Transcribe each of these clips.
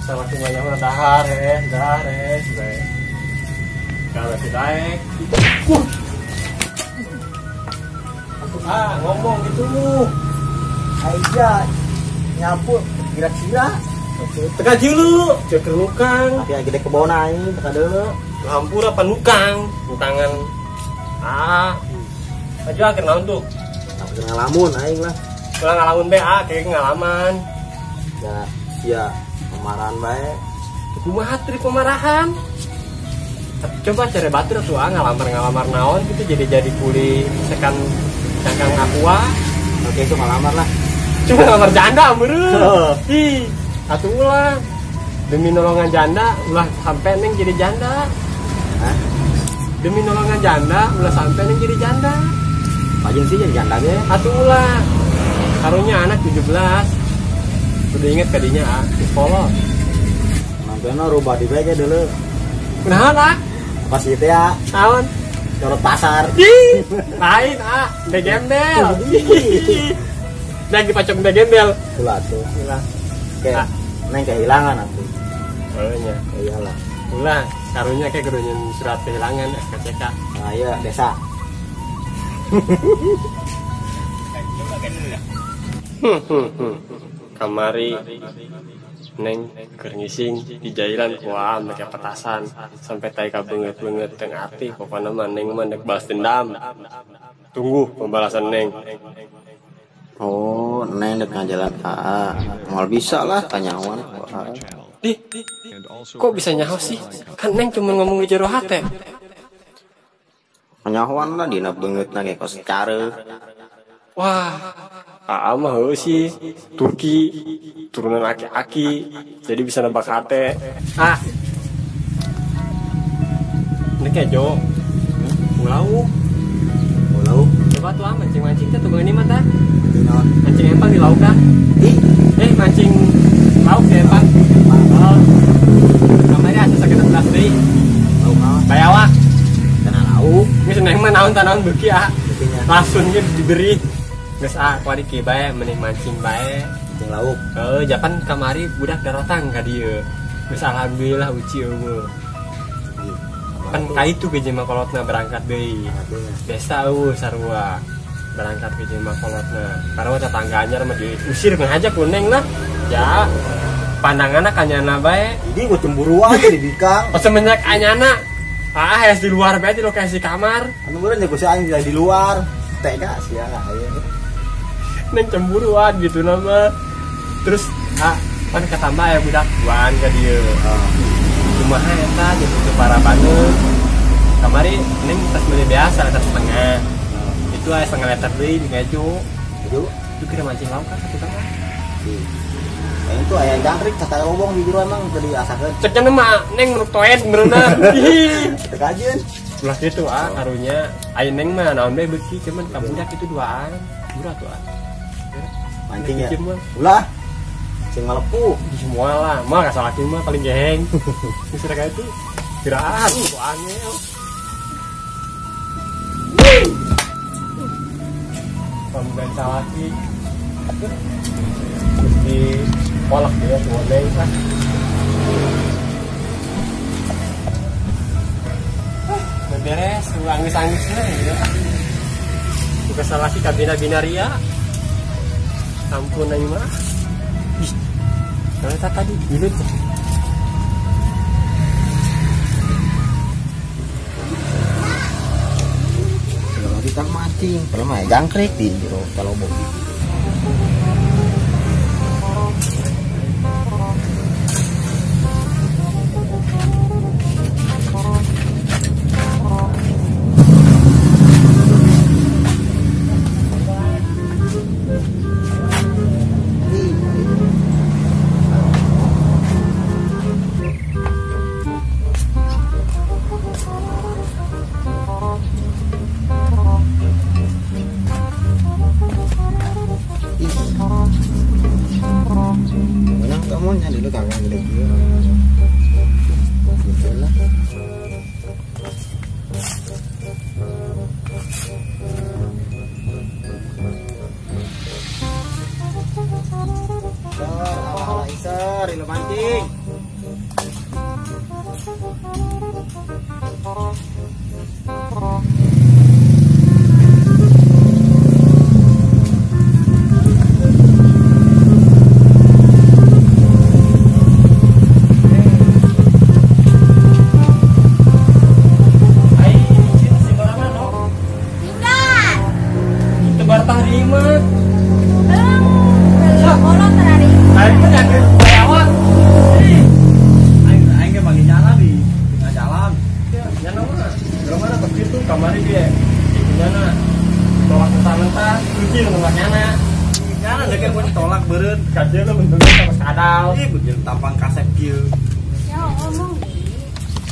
sama semuanya mah dahar kalau tidak ngomong gitu aja nyapu kira-kira teka dulu ceker lukang tapi gede kebona ini teka dulu hampura panukang lukangan aja akhir naon tuh ngalamun aing lah pulang ngalamun BA kayak ngalaman ya pemarahan baik kumaha trik pemarahan coba cari batur tuh ngalamar naon gitu jadi kuli sekan aqua oke itu ngalamar lah cuma ngamar janda beureum ih atuh ulah demi nolongan janda ulah sampai neng jadi janda demi nolongan janda ulah sampai neng jadi janda pajin sih jadi janda ge atuh ulah karunya anak 17 udah inget kadinya sekolah nampilna rubah di bege dulu kunaon lah pas itu ya naon corot pasar lain begembel lagi pacok begembel ulah tuh ulah kayak neng kehilangan atuh nya iyalah ulah karunya kayak kudu nyen surat kehilangan SKCK iya desa kamari neng keur ngising di jairan wah make petasan sampai tai ka beungeut teng ati pokona mah neng mah nek balas dendam tunggu pembalasan neng oh neng dek ngajalan mal bisa lah tanyawan kok bisa nyaho sih kan neng cuma ngomong di jero hate nyahoan lah dina beungeutna ge kos careu wah mah sih Turki turunan aki-aki jadi bisa nebak hate ini kayak Jo ulau coba tuh mancing tuh begini mata mancing empang di lauk kan mancing lauk ya empang namanya asa sakit belas deh lauk bayawak kena lauk ini seneng mah naon beki langsung diberi geus kuari kieu bae mending mancing bae mancing lauk Japan kamari budak darotang ka dieu geus alhamdulillah uci eueuh kan ka itu ke jelema kolotna berangkat deui desa sarua berangkat ke jelema kolotna karena tetangga anyar mah diusir ngajak kuneng lah ya pandanganna kanyana bae ini gua cemburuan di bikang semenjak anyana hayas di luar bae di lokasi kamar anu meureun jeung ku aing di luar tega sia aya neng cemburuan gitu nama terus kan ketambah ya budak duaan ke dia cuma eta gitu para banget kamari neng tas beli biasa tas setengah itu aja setengah liter deh di keju itu kira mancing lauk kan satu tengah itu ayah jangkrik kata lobong di jero emang tadi asakeun ceknya mah neng menurut toet benerna tekajeun ulah gitu karunya aya neng mah naon bae beuki cuman ka budak itu duaan murah tuh mancing ya ulah sing ngalepu di semua lah mah kasalaki mah paling geng bisa kayak itu kiraan kok angel pemben salaki mesti kolak dia tuh neng kan beres angis-angisnya ya juga salaki kabina binaria ampun aing mah. Ih. Kalau tadi gilut. Kalau kita mancing, kalau mah jangkrik di jero talobong. Kamunya dulu kagak gede gitu. Gitulah. Awal iser, ilu mancing. Tampang kasep kieu. Ya ngomong nih.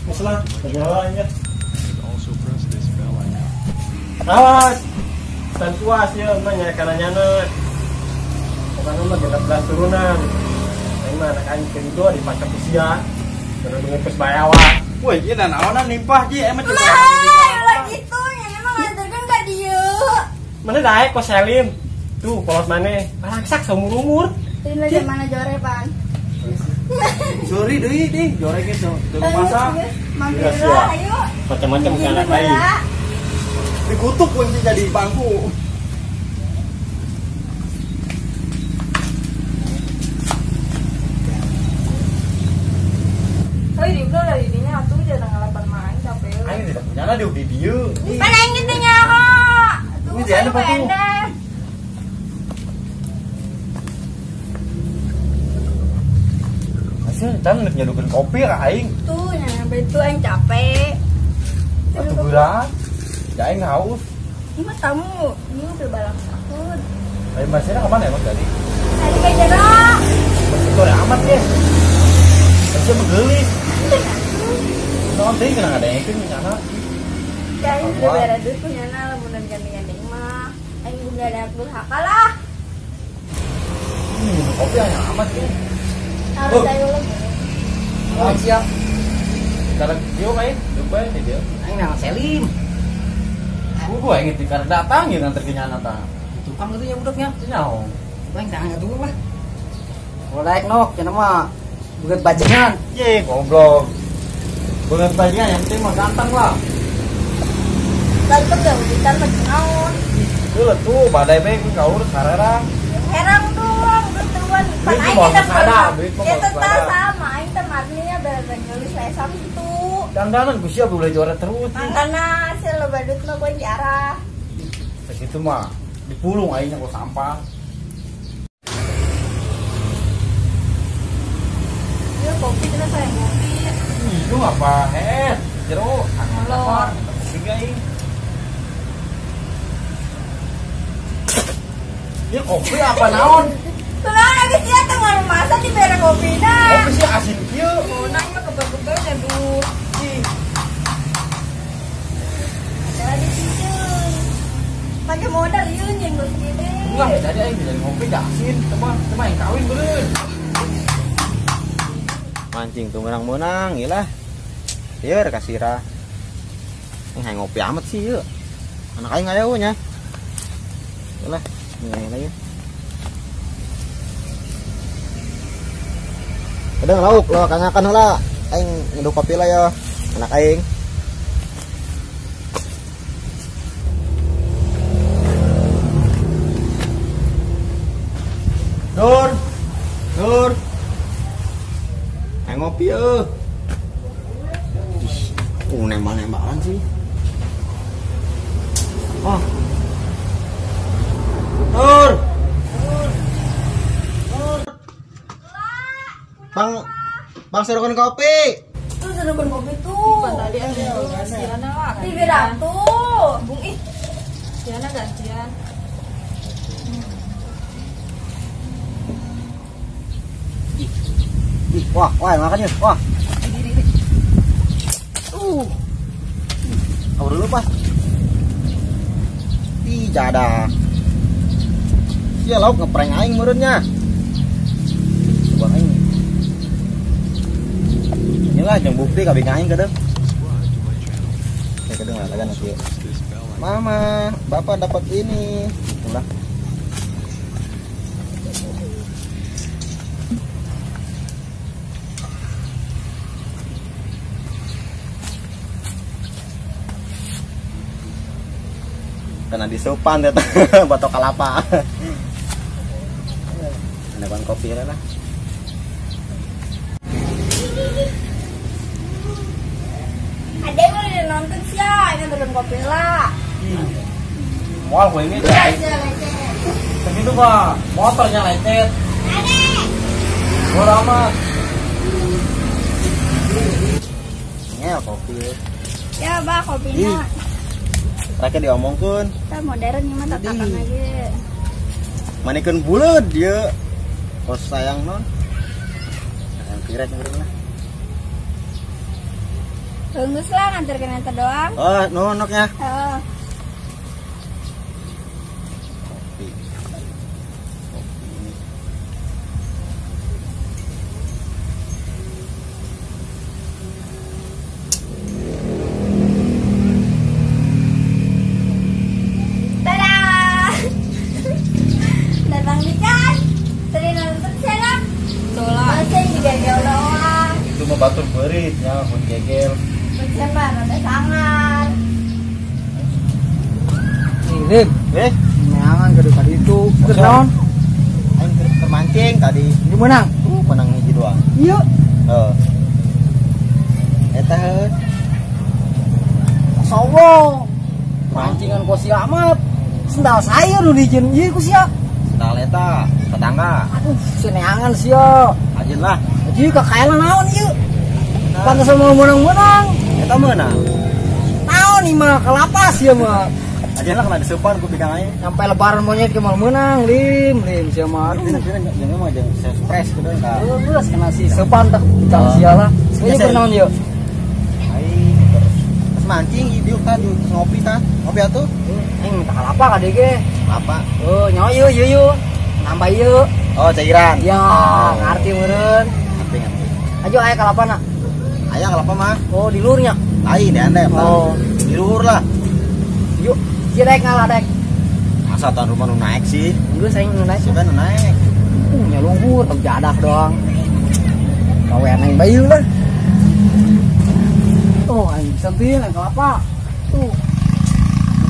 Masalah, jalannya. Awas, dan puas ya, namanya karena nyana. Pokoknya mah 13 turunan. Ini mah anak anjing itu di pasar usia, bener-bener pes bayawa. Woi, ieu naonan nimpah ji emang coba. Lah gitu, ya emang nganterkeun ka dieu. Mana daek kok Selim? Tuh, kolot mana? Malangsak seumur-umur. Ini lagi mana jore, Pan? Sorry deui deh, jorek itu. Teu masak. Mampir Iya, lah, ayo. Macam-macam Ini anak juga lain. lah. Dikutuk kunci jadi bangku. Oh, di udah lah ininya atuh dia tanggal 8 main capek. Aing tidak punya lah di dieu. Pan aing gitu nya, ha. Ini dia ada apa tuh? Hasil can nyadukeun kopi ka aing. Tuh, nya betul aing capek. Atuh geura. Da aing haus. Ini mah tamu, ini udah balap sakut. Aing masih ka mana emang tadi? Tadi ka jerak. Masih sore amat ya. Masih menggeulis. Naon teh kena ngadengekeun nyana. Ya aing udah beres dulu punya na lamunan gandeng-gandeng mah. Aing udah ada durhaka lah. Kopi hanya amat ya. Harus ayo lagi. Oh, siap. Sekarang dia main, lupa ya dia. Aing nama Selim. Gua ingin tikar datang ya nganter ke nyana tah. Tukang itu ya budaknya. Nyaho. Aing tanya dulu lah. Kalau naik nok, jangan mah bukan bajingan. Ye, goblok. Bukan bagian yang penting mah ganteng lah. Ganteng ya uditan lagi naon. Itu lah tuh badai bae kaur sarera. Herang doang betuan. Pan Duit aing mah kita sada, duit mah ya mah tetap sada. sama aing teh marninya beres nulis lesam itu. Dandanan ku siap boleh juara terus. Makana hasil lo badut lo gue jarah. Segitu mah dipulung aingnya kok sampah. Ya kopi kita saya kopi. Itu apa? Jeruk, Molor. Tiga ini. Ini kopi apa naon? Tenang abis dia tengah masa di bere kopi dah. Kopi sih asin kieu. Oh nanya kebel-kebel dan duh. Ada di situ. Pakai modal yun yang gue segini. Enggak, jadi aing bisa ngopi gak asin, teman yang kawin beureun. Mancing tuh menang-menang, iyalah. Ieu kasih ra. Yang ngopi amat sih ieu. Anak aing aya nya. Iyalah, ini lagi. Kadang lauk lo kangakan heula. Aing ngeduh kopi lah ya. Anak aing. Nur. Ngopi ya. Nembak-nembakan sih. Oh. Nur. Bang serokan kopi. Tuh serupan kopi tuh. Tadi ada gantian lah. Di Wiratu. Bung ih. Gantian gantian. Wah, makan yuk. Wah. Kau dulu pas. Ih, jada. Iya lauk ngeprank aing meureunnya. Coba aing. Inilah yang bukti kabeh aing kadang. Ya kadang lah lagan nanti. Mama, Bapak dapat ini. Itulah. Karena disupan ya batok kelapa. Ada ban kopi lah. Adek mau nonton sih ya, ini turun kopi lah. Mual gue ini segitu pak, motornya lecet. Bodoh amat. Ya kopi. Ya bah kopinya. Rakyat diomongkan. Kita modern nih mah tatakan aja. Manikeun buleud dia. Kos sayang non. Yang kirek lah. Tunggu lah nganterkan ente doang. Oh, nonoknya. Oh. Kopi. Tada! Datang nih kan? Tadi nonton siapa? Tuh lah. Masih juga jauh doang. Itu mah batur berit ya, pun gegel. Siapa? Ada sangar. Nih, neangan ke depan itu. Kenaon? Aing termancing tadi. Di menang. Menang hiji doang. Iya. Heeh. Eta heuh. Sombong. Mancingan ku sia amat. Sendal saya nu dijieun ieu ku sia. Sendal eta tetangga. Aduh, neangan sia. Ajeun lah. Jadi kakaelan naon ieu? Pantesan mau menang-menang. Eta meunang. Naon nih mah kelapas ya mah. Ajeun lah kana diseupan ku bigang aing. Sampai lebaran monyet ke mal menang, lim sia mah. Aduh, Jangan mah jangan surprise kudu ka. geus kena si sepan teh kita sia lah. Ieu kunaon ieu? Aing terus mancing ieu tah ngopi tah. Ngopi atuh. Aing minta kalapa ka DG. Apa? Oh, nyawa ieu. Nambah ieu. Oh, cairan. Ya, ngarti meureun. Ngerti. Ajo aya kalapana. Aya kalapa mah? Oh, di lurnya. Lain ya anda. Oh. Di luhur lah. Yuk, cirek ngalah dek. Masa tahun rumah nu naik sih? Geus aing nu naik. Sudah nu naik. Nya luhur teu jadak doang. Kawean aing bayu lah. Oh, aing sambil aing kelapa. Tuh.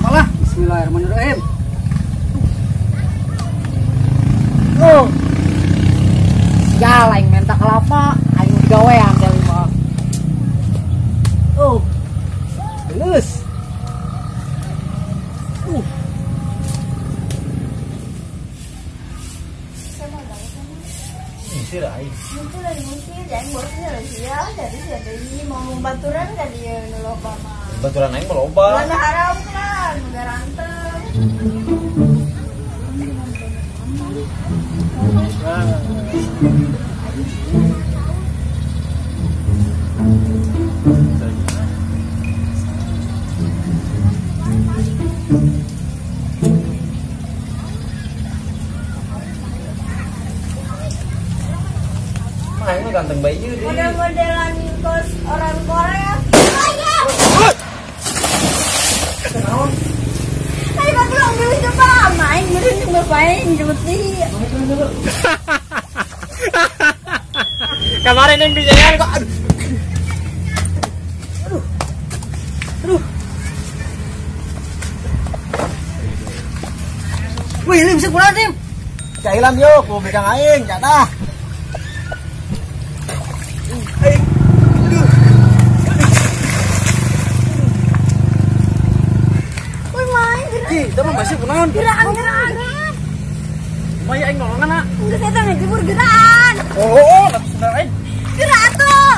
Malah bismillahirrahmanirrahim. Oh. Ya, aing minta kelapa, aing digawean teh mah. Oh. Lulus. Sir aing. Itu dari musik, jangan bosan dari dia, dari ini mau baturan kan dia ngeloba mah. Baturan aing loba. Mana haram kan, udah ranteng. Aing mah ganteng bayi deh. Model-modelan kos orang Korea. Ayo bang belum dulu coba main meren ngapain jemput dia. Kemarin yang dijalan kok. Wih, ini bisa pulang, Tim. Cailan yuk, ku pegang aing, cadah. Wih main Ih, itu mah masih pulang. gerakan. Maya aing nolongan na. Udah saya tanya jemur gerakan. Oh, sudah aing. Gerak tuh.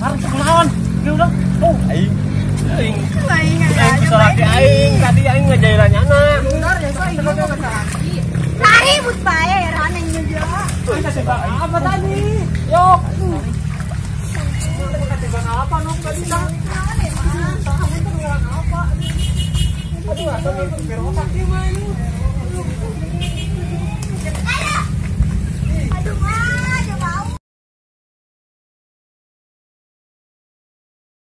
Harus pulang. Dia udah. Oh, Aing. Main Aing nggak bisa lagi aing, tadi aing ngejailannya anak. benar ya, saya juga enggak lagi. Lari but bae raneng juga. Apa tadi? Yok. Apa nong tadi sang? Aduh, asal itu berotak dia mah ini.